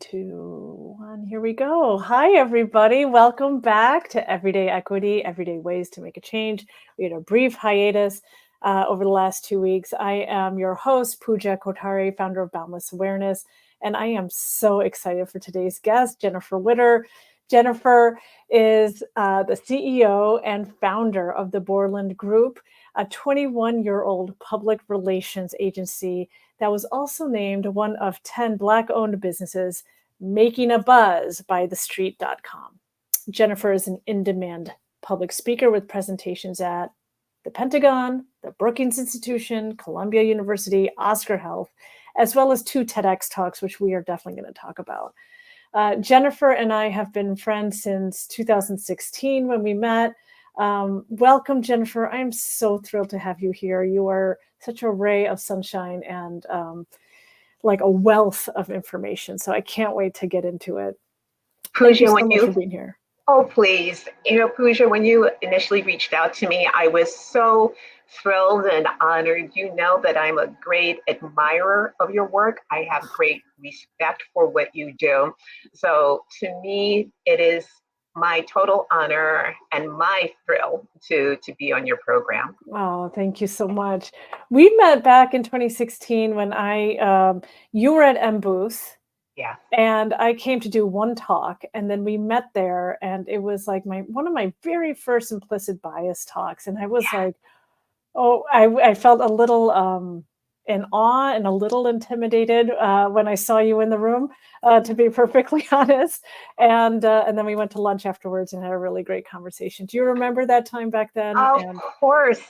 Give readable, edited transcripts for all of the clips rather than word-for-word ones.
2, 1. Here we go. Hi, everybody. Welcome back to Everyday Equity, Everyday Ways to Make a Change. We had a brief hiatus over the last 2 weeks. I am your host, Pooja Kothari, founder of Boundless Awareness, and I am so excited for today's guest, Jennefer Witter. Jennefer is the CEO and founder of the Boreland Group, a 21-year-old public relations agency that was also named one of 10 Black-owned businesses making a buzz by TheStreet.com. Jennefer is an in-demand public speaker with presentations at the Pentagon, the Brookings Institution, Columbia University, Oscar Health, as well as 2 TEDx talks, which we are definitely going to talk about. Jennefer and I have been friends since 2016 when we met. Welcome, Jennefer. I'm so thrilled to have you here. You are such a ray of sunshine and like a wealth of information. So I can't wait to get into it. Thank you so much for being here. Oh, please. Pooja, when you initially reached out to me, I was so thrilled and honored. You know that I'm a great admirer of your work. I have great respect for what you do. So to me, it is my total honor and my thrill to be on your program. Oh, thank you so much. We met back in 2016 when you were at M Booth. Yeah. And I came to do one talk, and then we met there, and it was like one of my very first implicit bias talks. And I was like, oh, I felt a little in awe and a little intimidated when I saw you in the room, to be perfectly honest. And then we went to lunch afterwards and had a really great conversation. Do you remember that time back then? Of course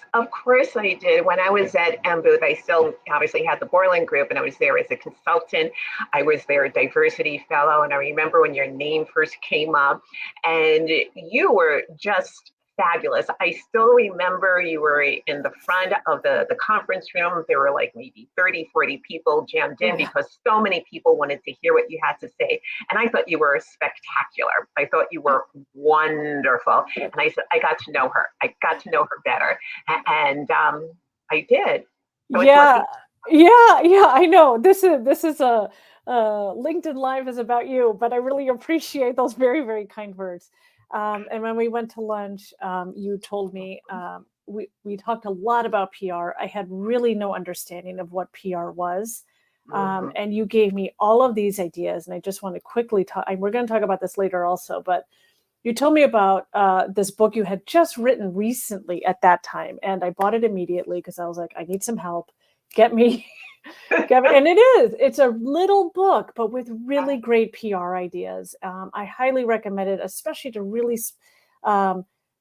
I did. When I was at M Booth, I still obviously had the Boreland Group, and I was there as a consultant. I was their diversity fellow, and I remember when your name first came up, and you were just fabulous. I still remember you were in the front of the conference room. There were like maybe 30, 40 people jammed in because so many people wanted to hear what you had to say. And I thought you were spectacular. I thought you were wonderful. And I said, I got to know her. I got to know her better. And I did. So yeah, I know. This is a LinkedIn Live is about you, but I really appreciate those very, very kind words. And when we went to lunch, you told me we talked a lot about PR. I had really no understanding of what PR was. And you gave me all of these ideas. And I just want to quickly talk. We're going to talk about this later also. But you told me about this book you had just written recently at that time. And I bought it immediately because I was like, I need some help. Get me. And it's a little book, but with really great PR ideas. I highly recommend it, especially to really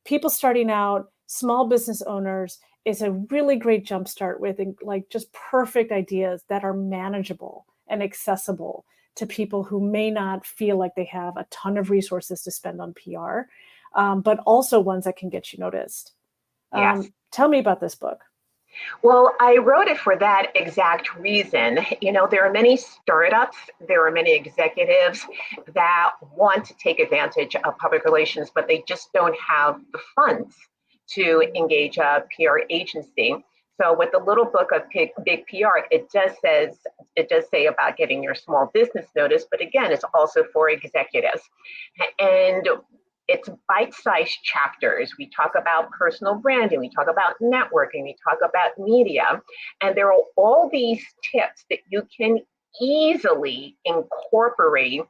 people starting out, small business owners. It's a really great jumpstart with like just perfect ideas that are manageable and accessible to people who may not feel like they have a ton of resources to spend on PR, but also ones that can get you noticed. Tell me about this book. Well, I wrote it for that exact reason. There are many startups, there are many executives that want to take advantage of public relations, but they just don't have the funds to engage a PR agency. So with the little book of Big PR, it does say about getting your small business notice, but again, it's also for executives. And it's bite-sized chapters. We talk about personal branding, we talk about networking, we talk about media, and there are all these tips that you can easily incorporate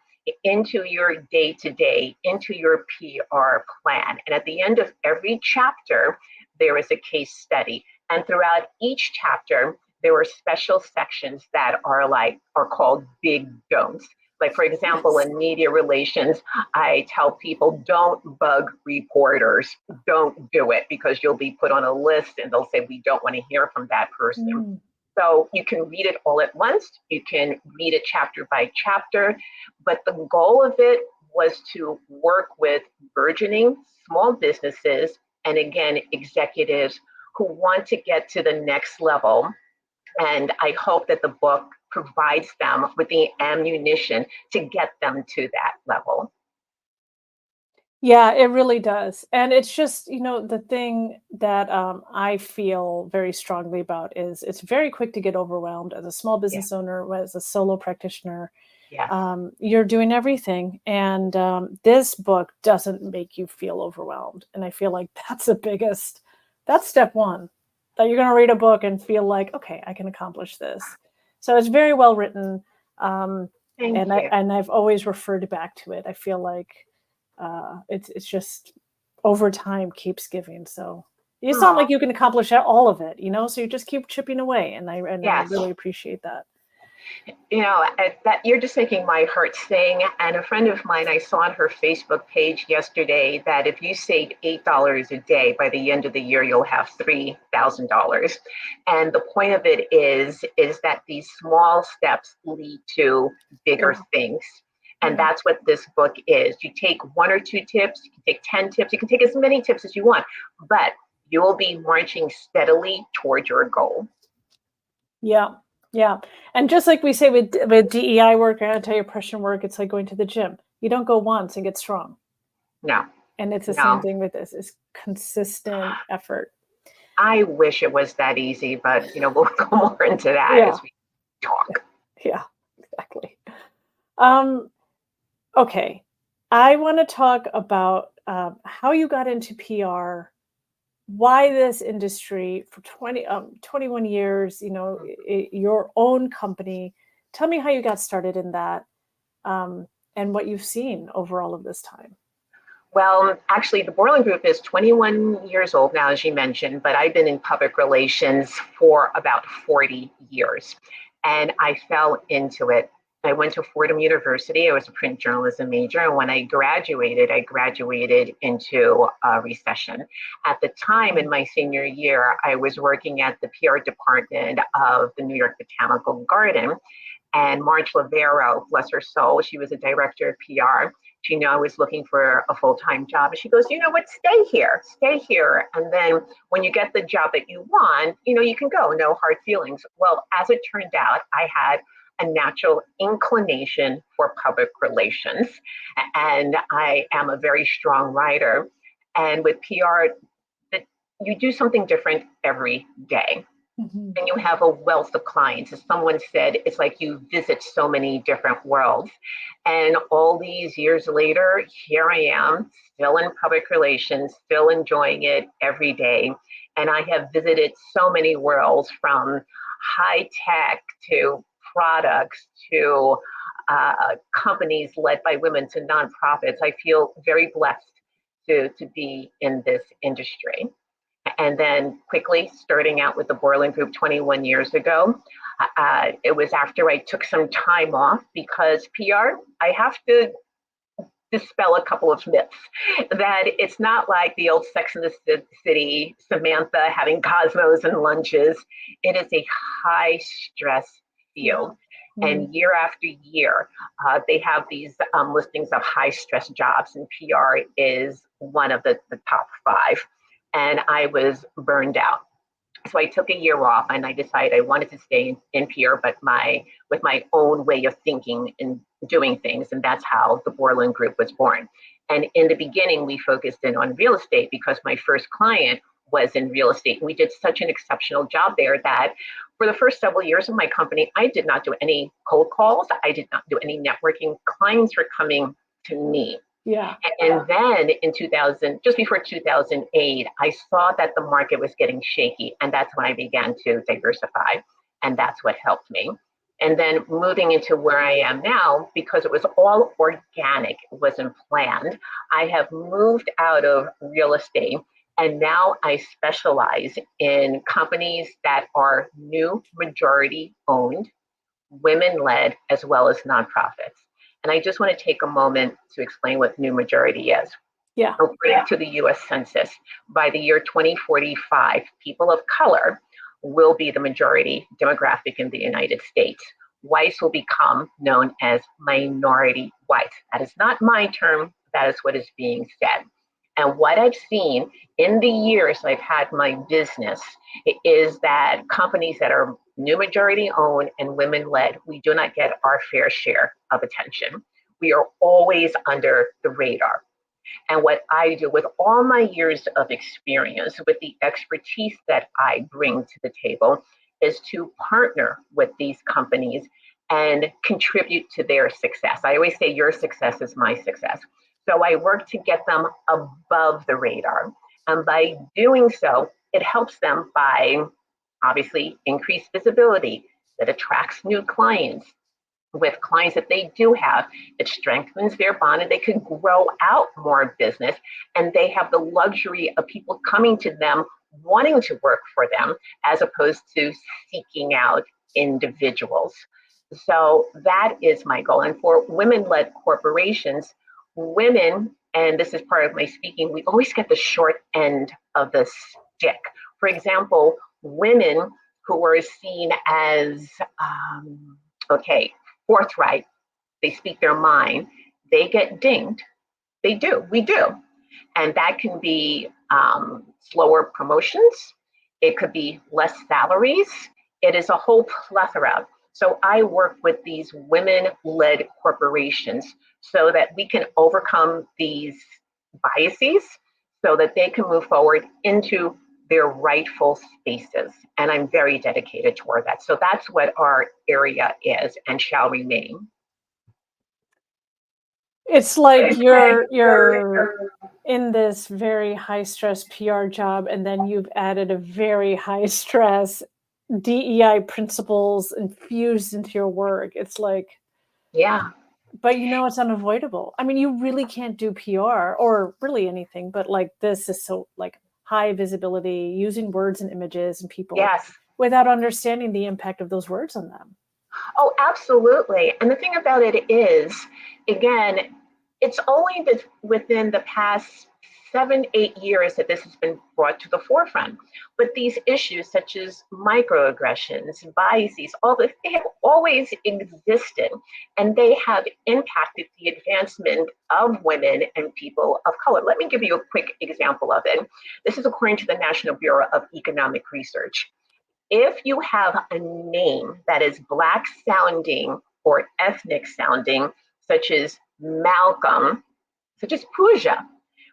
into your day-to-day, into your PR plan. And at the end of every chapter, there is a case study. And throughout each chapter, there are special sections that are called big don'ts. Like, for example, in media relations, I tell people, don't bug reporters. Don't do it, because you'll be put on a list and they'll say, we don't want to hear from that person. So you can read it all at once. You can read it chapter by chapter. But the goal of it was to work with burgeoning small businesses and, again, executives who want to get to the next level. And I hope that the book provides them with the ammunition to get them to that level. Yeah, it really does. And it's just, the thing that I feel very strongly about is it's very quick to get overwhelmed as a small business owner, as a solo practitioner. Yes. You're doing everything. And this book doesn't make you feel overwhelmed. And I feel like that's step one, that you're going to read a book and feel like, okay, I can accomplish this. So it's very well written. Thank you. And I've always referred back to it. I feel like it's just over time keeps giving. So you sound Oh, like you can accomplish all of it, so you just keep chipping away. And I yes. really appreciate that. That you're just making my heart sing. And a friend of mine, I saw on her Facebook page yesterday that if you save $8 a day, by the end of the year, you'll have $3,000. And the point of it is that these small steps lead to bigger Yeah. things. And Yeah. that's what this book is. You take 1 or 2 tips, you can take 10 tips, you can take as many tips as you want, but you will be marching steadily toward your goal. Yeah. Yeah. And just like we say with DEI work or anti-oppression work, it's like going to the gym. You don't go once and get strong. No, And it's the same no. thing with this, is consistent effort. I wish it was that easy, but we'll go more into that Yeah. as we talk. Yeah, exactly. Um, okay. I want to talk about how you got into PR, why this industry for 21 years, your own company. Tell me how you got started in that, and what you've seen over all of this time. Well, actually, the Boreland Group is 21 years old now, as you mentioned, but I've been in public relations for about 40 years. And I fell into it. I went to Fordham University. I was a print journalism major. And when I graduated into a recession. At the time, in my senior year, I was working at the PR department of the New York Botanical Garden. And Marge Lavero, bless her soul, she was a director of PR. She knew I was looking for a full-time job. And she goes, you know what, stay here. And then when you get the job that you want, you can go, no hard feelings. Well, as it turned out, I had a natural inclination for public relations. And I am a very strong writer. And with PR, that you do something different every day. Mm-hmm. And you have a wealth of clients. As someone said, it's like you visit so many different worlds. And all these years later, here I am, still in public relations, still enjoying it every day. And I have visited so many worlds, from high tech to products to companies led by women to nonprofits. I feel very blessed to be in this industry. And then quickly starting out with the Boreland Group 21 years ago, it was after I took some time off, because PR, I have to dispel a couple of myths, that it's not like the old Sex and the City, Samantha having cosmos and lunches. It is a high stress Yeah. field. Mm. And year after year, they have these listings of high stress jobs, and PR is one of the top 5. And I was burned out. So I took a year off, and I decided I wanted to stay in PR, but with my own way of thinking and doing things. And that's how the Boreland Group was born. And in the beginning, we focused in on real estate because my first client was in real estate. And we did such an exceptional job there that for the first several years of my company, I did not do any cold calls. I did not do any networking. Clients were coming to me. Yeah. And then in 2000, just before 2008, I saw that the market was getting shaky. And that's when I began to diversify. And that's what helped me. And then moving into where I am now, because it was all organic, it wasn't planned, I have moved out of real estate. And now I specialize in companies that are new majority owned, women led, as well as nonprofits. And I just want to take a moment to explain what new majority is. Yeah. According to the US Census, by the year 2045, people of color will be the majority demographic in the United States. Whites will become known as minority whites. That is not my term, that is what is being said. And what I've seen in the years I've had my business is that companies that are new majority owned and women led, we do not get our fair share of attention. We are always under the radar. And what I do with all my years of experience, with the expertise that I bring to the table, is to partner with these companies and contribute to their success. I always say your success is my success. So I work to get them above the radar. And by doing so, it helps them by obviously increased visibility that attracts new clients. With clients that they do have, it strengthens their bond and they can grow out more business. And they have the luxury of people coming to them wanting to work for them as opposed to seeking out individuals. So that is my goal. And for women-led corporations, women, and this is part of my speaking, we always get the short end of the stick. For example, women who are seen as, forthright, they speak their mind, they get dinged. They do, we do. And that can be slower promotions. It could be less salaries. It is a whole plethora. So I work with these women-led corporations so that we can overcome these biases so that they can move forward into their rightful spaces. And I'm very dedicated toward that. So that's what our area is and shall remain. It's like you're in this very high stress PR job, and then you've added a very high stress DEI principles infused into your work. It's like, Yeah. but it's unavoidable. I mean, you really can't do PR or really anything, but like this is so like high visibility, using words and images and people Yes. without understanding the impact of those words on them. Oh, absolutely. And the thing about it is, again, it's only within the past 7, 8 years that this has been brought to the forefront. But these issues, such as microaggressions, biases, all this, they have always existed, and they have impacted the advancement of women and people of color. Let me give you a quick example of it. This is according to the National Bureau of Economic Research. If you have a name that is Black sounding or ethnic sounding, such as Malcolm, such as Pooja,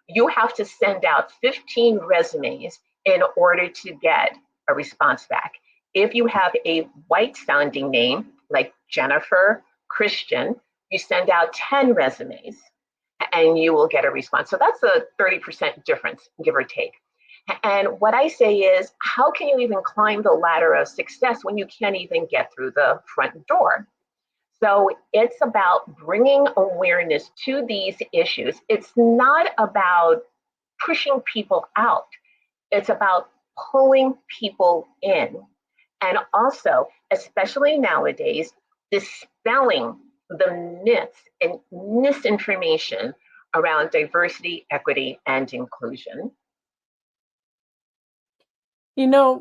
you have to send out 15 resumes in order to get a response back. If you have a white sounding name like Jennefer Christian, you send out 10 resumes and you will get a response. So that's a 30% difference, give or take. And what I say is, how can you even climb the ladder of success when you can't even get through the front door? So it's about bringing awareness to these issues. It's not about pushing people out. It's about pulling people in. And also, especially nowadays, dispelling the myths and misinformation around diversity, equity, and inclusion.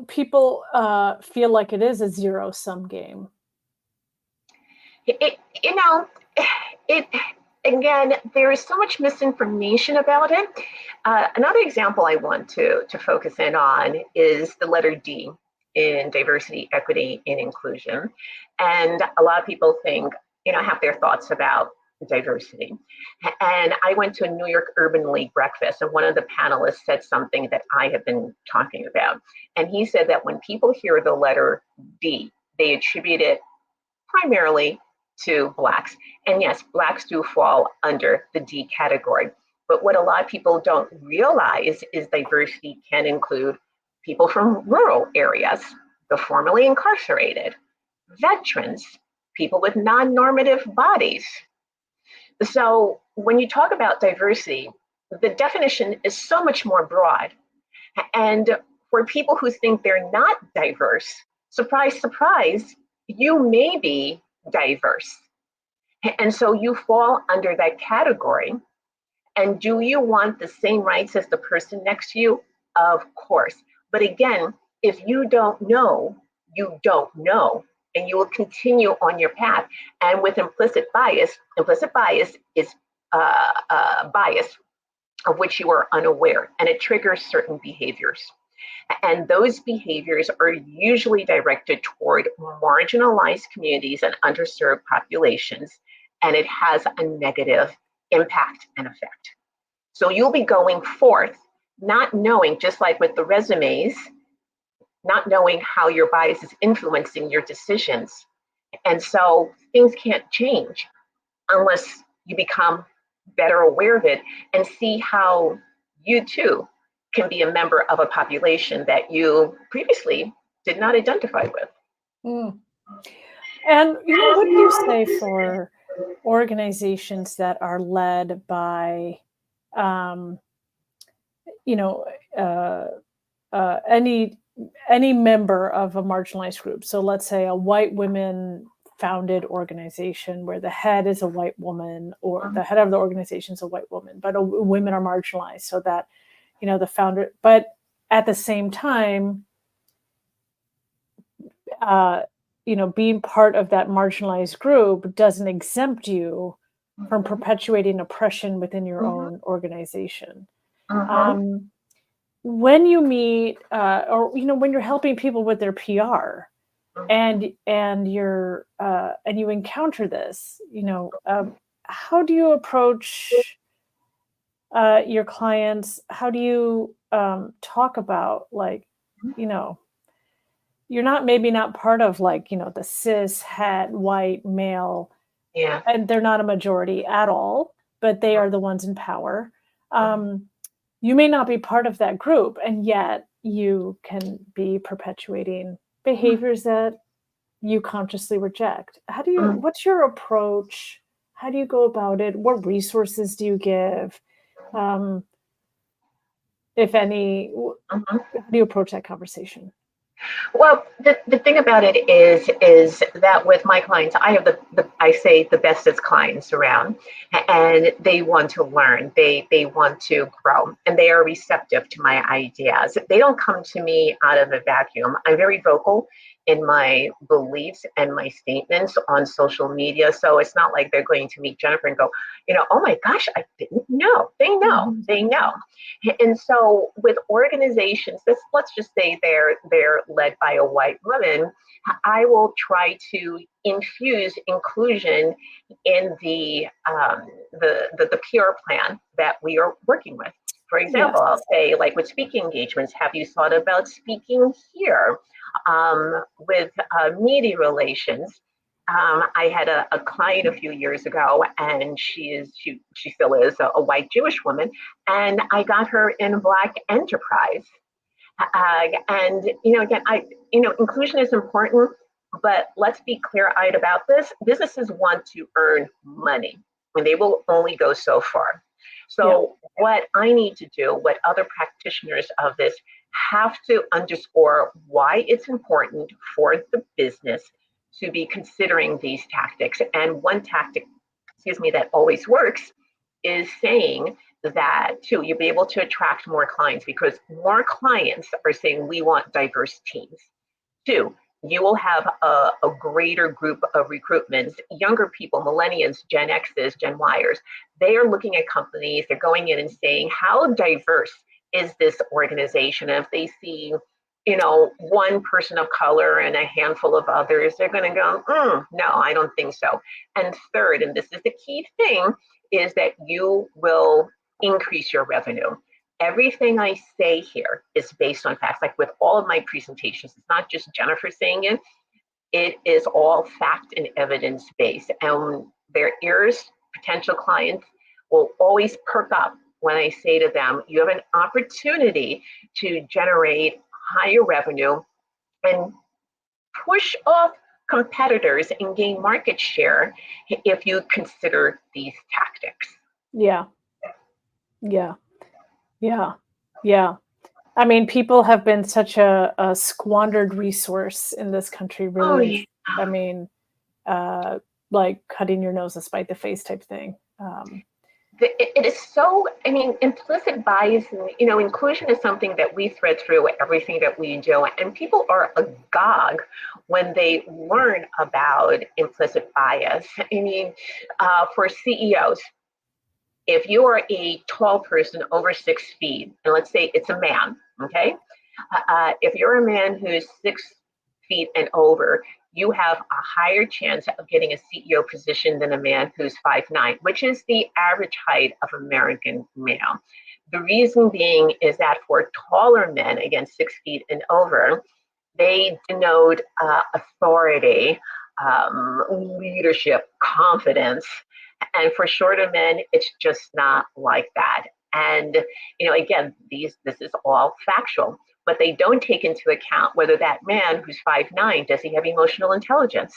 People feel like it is a zero-sum game. It, you know, it again, there is so much misinformation about it. Another example I want to focus in on is the letter D in diversity, equity, and inclusion. And a lot of people think, have their thoughts about diversity. And I went to a New York Urban League breakfast, and one of the panelists said something that I have been talking about. And he said that when people hear the letter D, they attribute it primarily to Blacks. And yes, Blacks do fall under the D category. But what a lot of people don't realize is diversity can include people from rural areas, the formerly incarcerated, veterans, people with non-normative bodies. So when you talk about diversity, the definition is so much more broad. And for people who think they're not diverse, surprise, surprise, you may be diverse. And so you fall under that category. And do you want the same rights as the person next to you? Of course. But again, if you don't know, you don't know. And you will continue on your path. And with implicit bias is bias of which you are unaware, and it triggers certain behaviors. And those behaviors are usually directed toward marginalized communities and underserved populations, and it has a negative impact and effect. So you'll be going forth not knowing, just like with the resumes, not knowing how your bias is influencing your decisions. And so things can't change unless you become better aware of it and see how you too can be a member of a population that you previously did not identify with. Mm. And what do you say for organizations that are led by, um, you know, uh, any member of a marginalized group? So let's say a white women founded organization where the head is a white woman, or the head of the organization is a white woman, but women are marginalized, so that the founder. But at the same time, uh, being part of that marginalized group doesn't exempt you from perpetuating oppression within your Mhm, own organization. mhm, Um, when you meet, or when you're helping people with their PR, mhm, and you encounter this, how do you approach your clients? How do you talk about, like, you know you're maybe not part of, like, the cis het white male, yeah. and they're not a majority at all, but they are the ones in power. Mhm, um, you may not be part of that group, and yet you can be perpetuating mhm, behaviors that you consciously reject. mhm, What's your approach? How do you go about it? What resources do you give? Um, if any, mhm. how do you approach that conversation? Well, the thing about it is that with my clients, I have the I say the bestest clients around, and they want to learn, they want to grow, and they are receptive to my ideas. They don't come to me out of a vacuum. I'm very vocal in my beliefs and my statements on social media, so it's not like they're going to meet Jennefer and go, oh my gosh, I didn't know. Mhm. They know. And so with organizations, let's just say they're led by a white woman, I will try to infuse inclusion in the PR plan that we are working with. For Yes. example, I'll say, like with speaking engagements, have you thought about speaking here? With media relations, I had a client a few years ago, and she still is a white Jewish woman, and I got her in Black enterprise. And again, inclusion is important, but let's be clear-eyed about this. Businesses want to earn money, and they will only go so far. Yeah. So what I need to do, what other practitioners of this have to underscore why it's important for the business to be considering these tactics. And one tactic, excuse me, that always works is saying that too, you'll be able to attract more clients because more clients are saying we want diverse teams. Two, you will have a greater group of recruitments, younger people, millennials, Gen X's, Gen Yers. They are looking at companies, they're going in and saying, how diverse is this organization? And if they see, one person of color and a handful of others, they're going to go, no, I don't think so. And third, and this is the key thing, is that you will increase your revenue. Everything I say here is based on facts. Like with all of my presentations, it's not just Jennefer saying it, it is all fact and evidence based. And their ears, potential clients, will always perk up when I say to them, you have an opportunity to generate higher revenue and push off competitors and gain market share if you consider these tactics. Yeah. Yeah. Yeah. Yeah. I mean, people have been such a squandered resource in this country, Oh, really. yeah. I mean, uh, like cutting your nose to spite the face type thing. It is so, I mean, implicit bias, and, inclusion is something that we thread through everything that we do. And people are agog when they learn about implicit bias. I mean, for CEOs, if you are a tall person over 6 feet, and let's say it's a man, okay? If you're a man who's 6 feet and over, you have a higher chance of getting a CEO position than a man who's 5'9", which is the average height of American male. The reason being is that for taller men, again, 6 feet and over, they denote authority, leadership, confidence. And for shorter men, it's just not like that. And again, this is all factual, but they don't take into account whether that man who's 5'9", does he have emotional intelligence?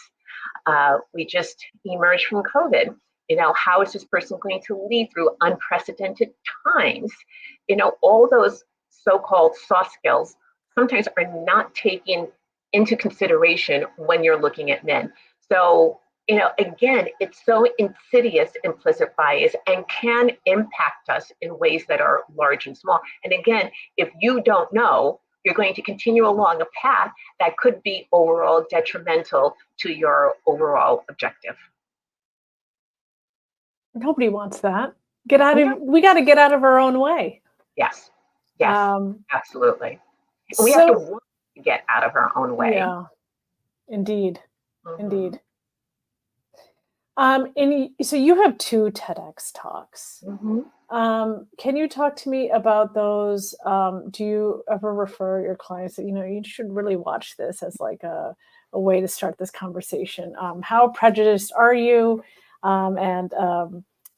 We just emerged from COVID. How is this person going to lead through unprecedented times? All those so-called soft skills sometimes are not taken into consideration when you're looking at men. So, again, it's so insidious, implicit bias, and can impact us in ways that are large and small. And again, if you don't know, you're going to continue along a path that could be overall detrimental to your overall objective. Nobody wants that. Yeah. We got to get out of our own way. Yes, yes, absolutely. We have to want to get out of our own way. Yeah, indeed, indeed. So you have 2 TEDx talks. Can you talk to me about those? Do you ever refer your clients that, you should really watch this as like a way to start this conversation? How prejudiced are you? And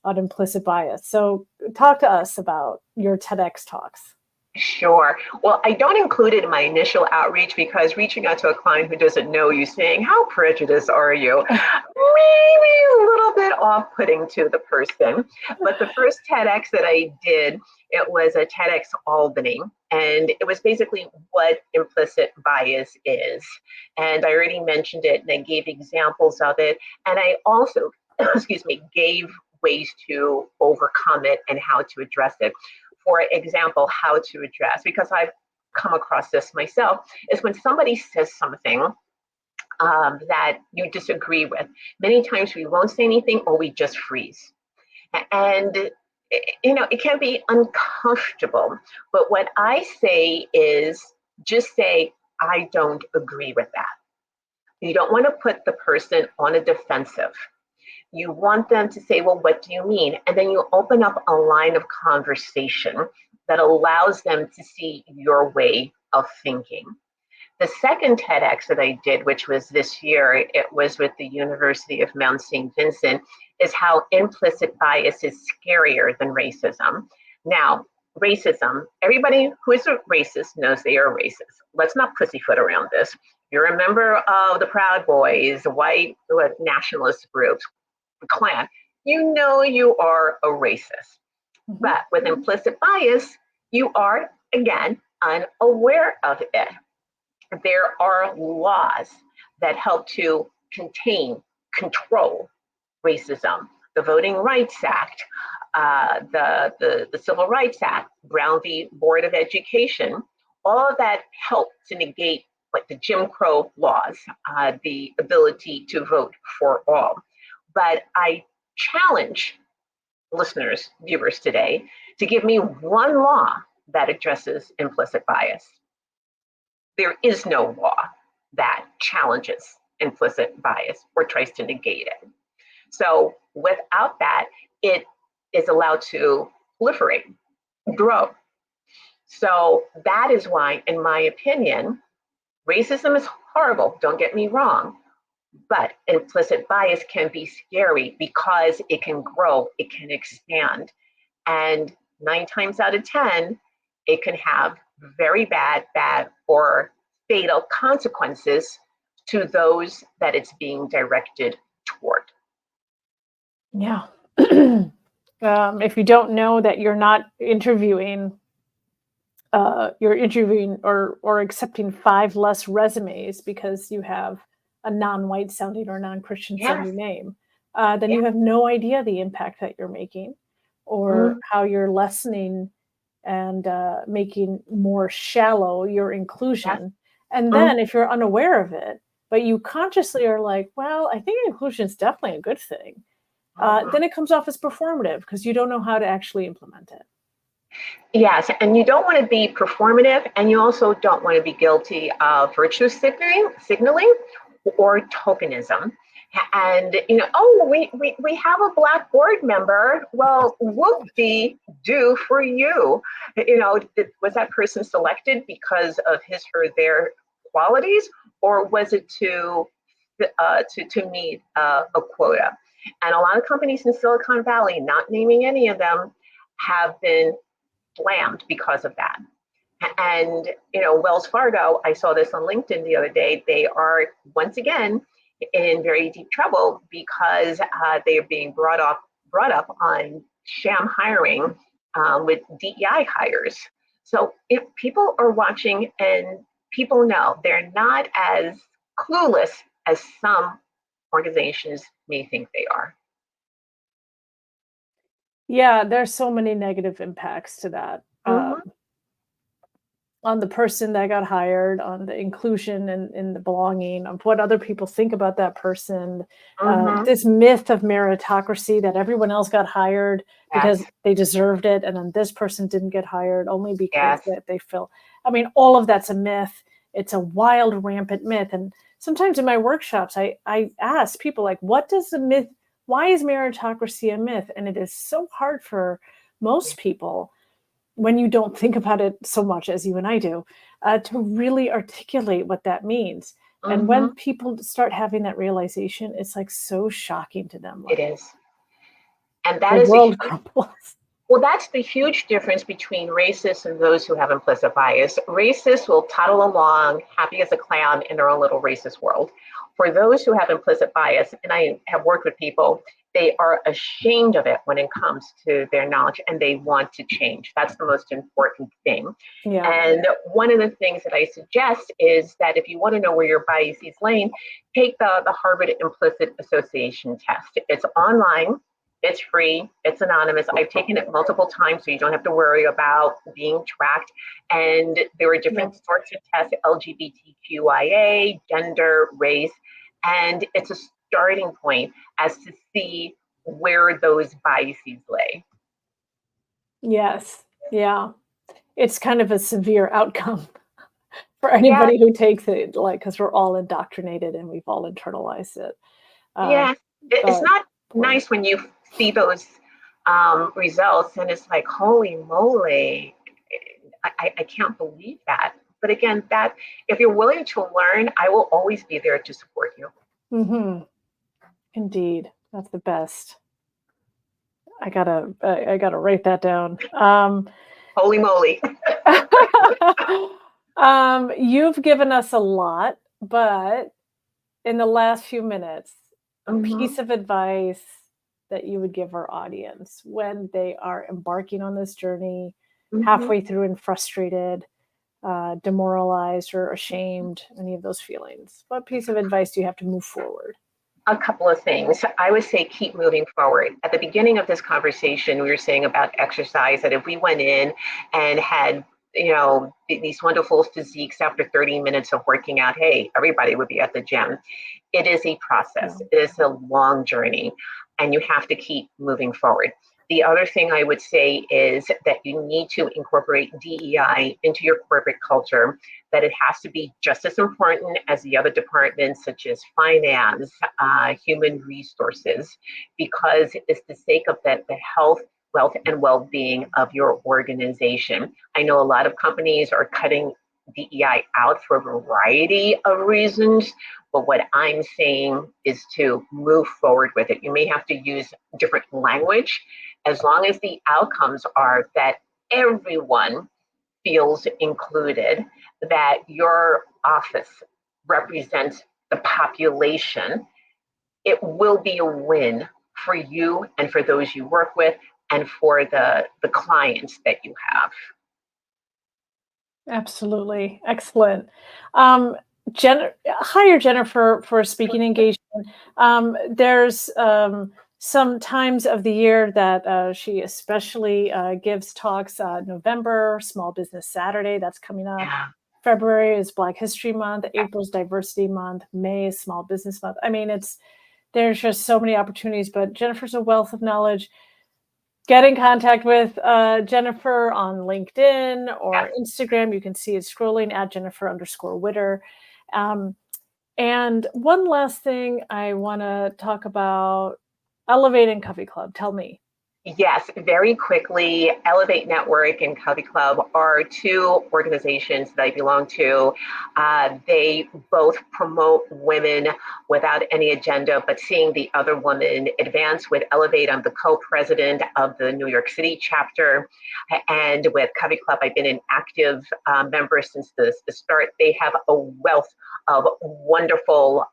on implicit bias. So talk to us about your TEDx talks. Sure. Well, I don't include it in my initial outreach because reaching out to a client who doesn't know you, saying, how prejudiced are you? Maybe a little bit off-putting to the person. But the first TEDx that I did, it was a TEDx Albany, and it was basically what implicit bias is. And I already mentioned it, and I gave examples of it. And I also, gave ways to overcome it and how to address it. For example, how to address, because I've come across this myself, is when somebody says something that you disagree with. Many times we won't say anything or we just freeze. And, it can be uncomfortable. But what I say is just say, I don't agree with that. You don't want to put the person on a defensive. You want them to say, well, what do you mean? And then you open up a line of conversation that allows them to see your way of thinking. The second TEDx that I did, which was this year, it was with the University of Mount St. Vincent, is how implicit bias is scarier than racism. Now, racism, everybody who is a racist knows they are racist. Let's not pussyfoot around this. You're a member of the Proud Boys, white nationalist groups, Klan, you know you are a racist. But with implicit bias, you are, again, unaware of it. There are laws that help to control racism. The Voting Rights Act, the Civil Rights Act, Brown v. Board of Education, all of that help to negate like the Jim Crow laws, the ability to vote for all. But I challenge listeners, viewers today, to give me one law that addresses implicit bias. There is no law that challenges implicit bias or tries to negate it. So without that, it is allowed to proliferate, grow. So that is why, in my opinion, racism is horrible, don't get me wrong. But implicit bias can be scary because it can grow, it can expand. And 9 times out of 10, it can have very bad, or fatal consequences to those that it's being directed toward. Yeah. If you don't know that you're not interviewing, you're interviewing or accepting 5 less resumes because you have a non-white sounding or non-Christian sounding name, then you have no idea the impact that you're making or how you're lessening and making more shallow your inclusion. And then if you're unaware of it, but you consciously are like, well, I think inclusion is definitely a good thing, then it comes off as performative because you don't know how to actually implement it. Yes, and you don't want to be performative, and you also don't want to be guilty of virtue signaling or tokenism. And we have a Black board member. Well, whoop-de-doo for you. Was that person selected because of his or their qualities, or was it to to meet a quota. And a lot of companies in Silicon Valley, not naming any of them, have been slammed because of that. And Wells Fargo, I saw this on LinkedIn the other day. They are once again in very deep trouble because they are being brought up on sham hiring with DEI hires. So if people are watching and people know, they're not as clueless as some organizations may think they are. Yeah, there's so many negative impacts to that. Mm-hmm. On the person that got hired, on the inclusion and the belonging of what other people think about that person. Mm-hmm. This myth of meritocracy that everyone else got hired because Yes. they deserved it, and then this person didn't get hired only because Yes. that they feel. I mean, all of that's a myth. It's a wild, rampant myth. And sometimes in my workshops, I ask people like, what does the myth? Why is meritocracy a myth? And it is so hard for most people when you don't think about it so much as you and I do, to really articulate what that means. And Mm-hmm. when people start having that realization, it's like so shocking to them, It like is. And the that is a world huge, crumbles. well, that's the huge difference between racists and those who have implicit bias. Racists will toddle along, happy as a clown in their own little racist world. For those who have implicit bias, and I have worked with people, they are ashamed of it when it comes to their knowledge and they want to change. That's the most important thing. Yeah. And one of the things that I suggest is that if you want to know where your biases lay, take the Harvard Implicit Association test. It's online. It's free, it's anonymous. I've taken it multiple times, so you don't have to worry about being tracked. And there are Yeah. different sorts of tests: LGBTQIA, gender, race. And it's a starting point as to see where those biases lay. Yes. Yeah. It's kind of a severe outcome for Yeah, anybody who takes it, like, because we're all indoctrinated and we've all internalized it. Uh, yeah. It's but not poor. nice when you see those results and it's like, holy moly, I can't believe that. But again, that if you're willing to learn, I will always be there to support you. Mhm. Indeed. That's the best. I gotta write that down. Holy moly. You've given us a lot, but in the last few minutes, a Hmm. piece of advice that you would give our audience when they are embarking on this journey, Hmm. halfway through and frustrated, demoralized, or ashamed, any of those feelings. What piece of advice do you have to move forward? A couple of things. I would say keep moving forward. At the beginning of this conversation, we were saying about exercise, that if we went in and had these wonderful physiques after 30 minutes of working out, hey, everybody would be at the gym. It is a Yeah. process. It is a long journey, and you have to keep moving forward. The other thing I would say is that you need to incorporate DEI into your corporate culture, that it has to be just as important as the other departments, such as finance, human resources, because it's the sake of the health, wealth, and well-being of your organization. I know a lot of companies are cutting DEI out for a variety of reasons, but what I'm saying is to move forward with it. You may have to use different language, as long as the outcomes are that everyone feels included, that your office represents the population. It will be a win for you and for those you work with and for the clients that you have. Absolutely. Excellent. Um, hire Jennifer for a speaking engagement. There's some times of the year that she especially gives talks. November, Small Business Saturday, that's coming up. Yeah. February is Black History Month. April's Diversity Month. May is Small Business Month. I mean, there's just so many opportunities, but Jennifer's a wealth of knowledge. Get in contact with Jennifer on LinkedIn or Yes. Instagram. You can see it scrolling at Jennefer_Witter. Um, and one last thing I want to talk about, elevating Coffee Club. Tell me. Yes, very quickly. Elevate Network and Covey Club are two organizations that I belong to. They both promote women without any agenda, but seeing the other woman advance. With Elevate, I'm the co-president of the New York City chapter. And with Covey Club, I've been an active member since the start. They have a wealth of wonderful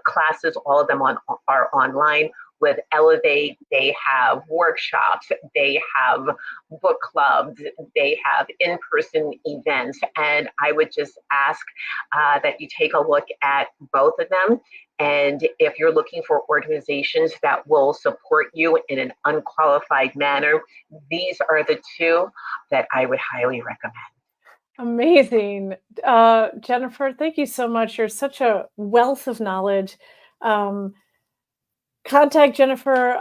classes. All of them are online. With Elevate, they have workshops, they have book clubs, they have in-person events. And I would just ask that you take a look at both of them. And if you're looking for organizations that will support you in an unqualified manner, these are the two that I would highly recommend. Amazing. Jennefer, thank you so much. You're such a wealth of knowledge. Um, Contact Jennefer.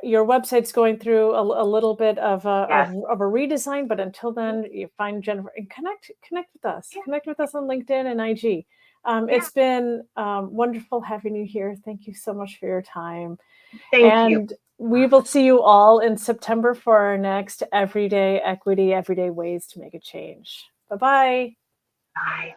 Your website's going through a little bit Yes. of a redesign, but until then, you find Jennefer and connect with us. Yeah. Connect with us on LinkedIn and IG. Yeah. It's been wonderful having you here. Thank you so much for your time, Thank you. and we will see you all in September for our next Everyday Equity, Everyday Ways to Make a Change. Bye bye. Bye.